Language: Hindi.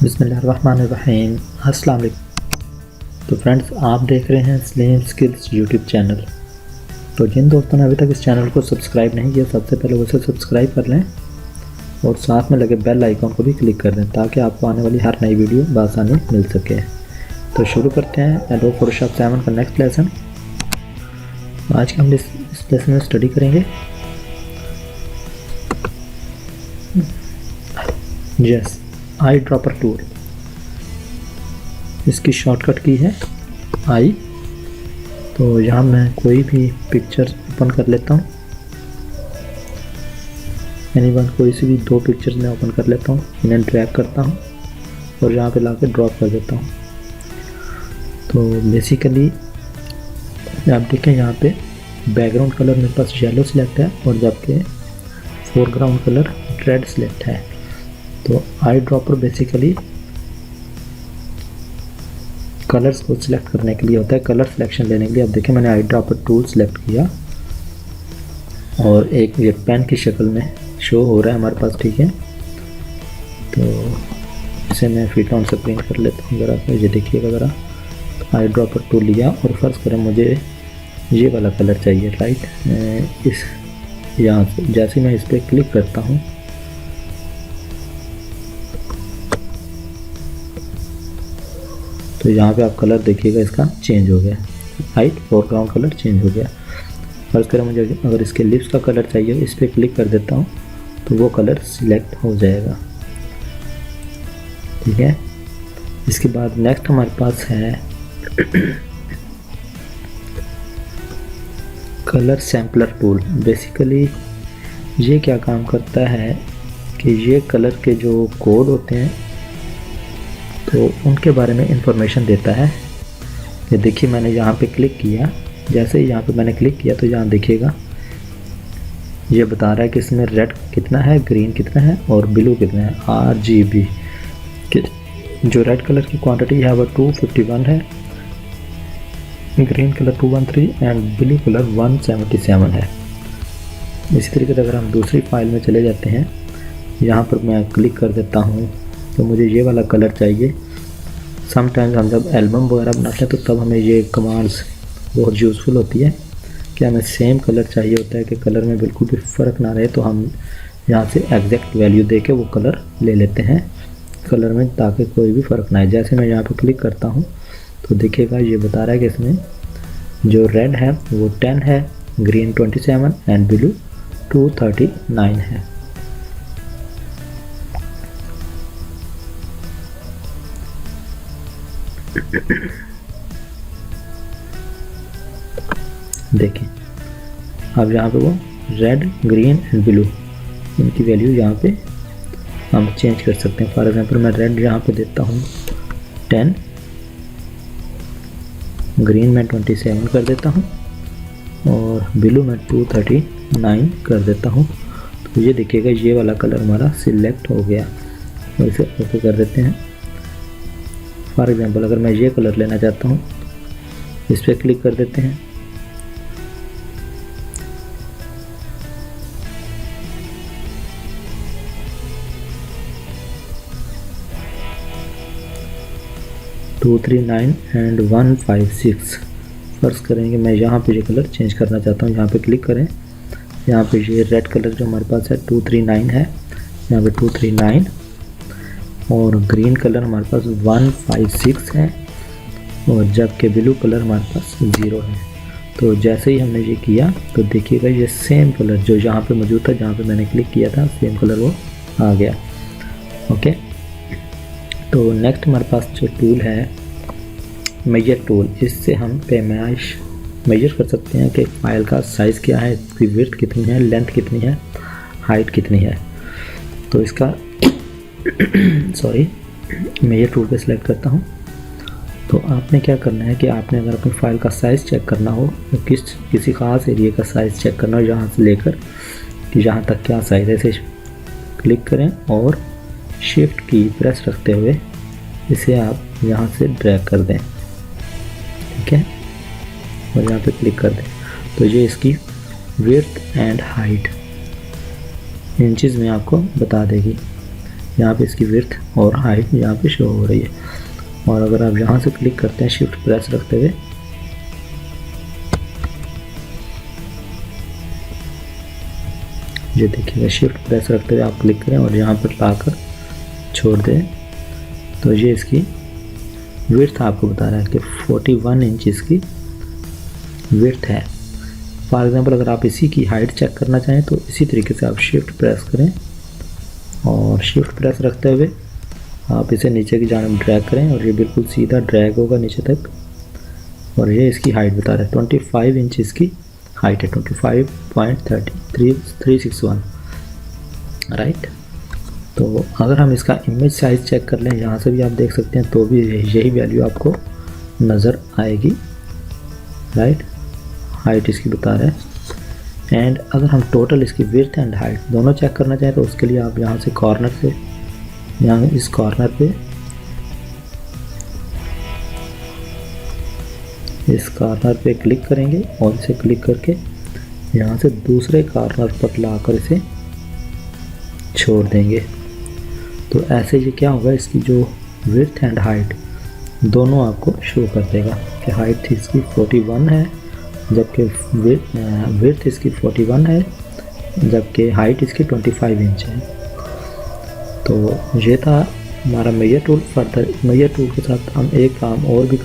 बिस्मिल्लाहिर्रहमानिर्रहीम। अस्सलाम वालेकुम। तो फ्रेंड्स, आप देख रहे हैं स्लिम स्किल्स यूट्यूब चैनल। तो जिन दोस्तों ने अभी तक इस चैनल को सब्सक्राइब नहीं किया, सबसे पहले उसे सब्सक्राइब कर लें और साथ में लगे बेल आइकॉन को भी क्लिक कर दें ताकि आपको आने वाली हर नई वीडियो बआसानी मिल सके। तो शुरू करते हैं एडोब फोटोशॉप 7 का नेक्स्ट लेसन। आज के हम इस लेसन में स्टडी करेंगे आई ड्रॉपर टूल। इसकी शॉर्टकट की है आई। तो यहाँ मैं कोई भी पिक्चर ओपन कर लेता हूँ, कोई सी भी दो पिक्चर्स में ओपन कर लेता हूँ, इन्हें ड्रैग करता हूँ और यहाँ पे लाके ड्रॉप कर देता हूँ। तो बेसिकली आप देखें यहाँ पे बैकग्राउंड कलर मेरे पास येलो सिलेक्ट है और जबकि फोरग्राउंड कलर रेड सिलेक्ट है। तो आई ड्रॉपर बेसिकली कलर्स को सिलेक्ट करने के लिए होता है, कलर सिलेक्शन लेने के लिए। अब देखिए मैंने आई ड्रॉपर टूल सिलेक्ट किया और एक ये पेन की शक्ल में शो हो रहा है हमारे पास, ठीक है। तो इसे मैं फिट ऑन स्क्रीन कर लेता हूँ ज़रा। तो ये देखिएगा ज़रा, आई ड्रॉपर टूल लिया और फर्ज करें मुझे ये वाला कलर चाहिए, राइट। इस यहाँ से जैसे मैं इस पर क्लिक करता हूँ तो यहाँ पे आप कलर देखिएगा इसका चेंज हो गया, राइट। फोरग्राउंड कलर चेंज हो गया। फर्ज करें मुझे अगर इसके लिप्स का कलर चाहिए, इस पर क्लिक कर देता हूँ तो वो कलर सिलेक्ट हो जाएगा, ठीक है। इसके बाद नेक्स्ट हमारे पास है कलर सैम्पलर टूल। बेसिकली ये क्या काम करता है कि ये कलर के जो कोड होते हैं तो उनके बारे में इंफॉर्मेशन देता है। ये देखिए मैंने यहाँ पे क्लिक किया, जैसे ही यहाँ पे मैंने क्लिक किया तो यहाँ देखिएगा ये बता रहा है कि इसमें रेड कितना है, ग्रीन कितना है और ब्लू कितना है, RGB। जो रेड कलर की क्वांटिटी है वो 251 है, green colour 213 and blue colour 177 है। इसी तरीके से अगर हम दूसरी फाइल में चले जाते हैं, यहाँ पर मैं क्लिक कर देता हूँ तो मुझे ये वाला कलर चाहिए। समटाइम्स हम जब एल्बम वगैरह बनाते हैं तो तब हमें ये कमांड्स बहुत यूज़फुल होती है कि हमें सेम कलर चाहिए होता है कि कलर में बिल्कुल भी फ़र्क ना रहे। तो हम यहाँ से एग्जैक्ट वैल्यू दे के वो कलर ले लेते हैं कलर में ताकि कोई भी फ़र्क ना आए। जैसे मैं यहाँ पर क्लिक करता हूँ तो देखिएगा ये बता रहा है कि इसमें जो रेड है वो 10 है, ग्रीन 27 एंड ब्लू 239 है। देखें अब यहाँ पे वो रेड, ग्रीन एंड ब्लू इनकी वैल्यू यहाँ पे हम चेंज कर सकते हैं। फॉर एग्जांपल मैं रेड यहाँ पे देता हूँ 10, ग्रीन में 27 कर देता हूँ और ब्लू में 239 कर देता हूँ। तो ये देखिएगा ये वाला कलर हमारा सिलेक्ट हो गया और इसे ओके कर देते हैं। फॉर एग्जांपल अगर मैं ये कलर लेना चाहता हूँ, इस पर क्लिक कर देते हैं। टू 239 एंड 156 फर्ज करेंगे मैं यहाँ पे ये कलर चेंज करना चाहता हूँ। यहाँ पे क्लिक करें, यहाँ पे ये रेड कलर जो हमारे पास है 239 है, यहाँ पे 239 और ग्रीन कलर हमारे पास 156 है और जबकि ब्लू कलर हमारे पास 0 है। तो जैसे ही हमने ये किया तो देखिएगा ये सेम कलर जो यहाँ पे मौजूद था, जहाँ पे मैंने क्लिक किया था, सेम कलर वो आ गया, ओके। तो नेक्स्ट हमारे पास जो टूल है मेजर टूल। इससे हम पैमाइश मेजर कर सकते हैं कि फाइल का साइज़ क्या है, इसकी विड्थ कितनी है, लेंथ कितनी है, हाइट कितनी है। तो इसका मेजर टूल पे सिलेक्ट करता हूँ। तो आपने क्या करना है कि आपने अगर अपनी फ़ाइल का साइज़ चेक करना हो तो किसी ख़ास एरिया का साइज़ चेक करना हो, यहाँ से लेकर कि यहाँ तक क्या साइज़ है, इसे क्लिक करें और शिफ्ट की प्रेस रखते हुए इसे आप यहाँ से ड्रैग कर दें, ठीक है, और यहाँ पे क्लिक कर दें। तो ये इसकी विड्थ एंड हाइट इंचेस में आपको बता देगी। यहाँ पे इसकी विड्थ और हाइट यहाँ पे शो हो रही है। और अगर आप यहाँ से क्लिक करते हैं शिफ्ट प्रेस रखते हुए, ये देखिएगा शिफ्ट प्रेस रखते हुए आप क्लिक करें और यहाँ पर लाकर छोड़ दें तो ये इसकी विड्थ आपको बता रहा है कि 41 इंच इसकी विड्थ है। फॉर एग्जांपल अगर आप इसी की हाइट चेक करना चाहें तो इसी तरीके से आप शिफ्ट प्रेस करें और शिफ्ट प्रेस रखते हुए आप इसे नीचे की जानिब ड्रैग करें और ये बिल्कुल सीधा ड्रैग होगा नीचे तक। और ये इसकी हाइट बता रहा है 25 इंच इसकी हाइट है, 25.361 राइट। तो अगर हम इसका इमेज साइज़ चेक कर लें, यहाँ से भी आप देख सकते हैं तो भी यही वैल्यू आपको नज़र आएगी राइट। हाइट इसकी बता रहा है। एंड अगर हम टोटल इसकी विड्थ एंड हाइट दोनों चेक करना चाहें तो उसके लिए आप यहाँ से कॉर्नर से, यहाँ इस कॉर्नर पे, इस कॉर्नर पे क्लिक करेंगे और इसे क्लिक करके यहाँ से दूसरे कॉर्नर पर लाकर इसे छोड़ देंगे। तो ऐसे ये क्या होगा, इसकी जो विड्थ एंड हाइट दोनों आपको शो कर देगा कि हाइट इसकी 41 है जबकि विड्थ इसकी 41 है जबकि हाइट इसकी 25 इंच है। तो ये था हमारा major tool. Further major tool के साथ हम एक काम और भी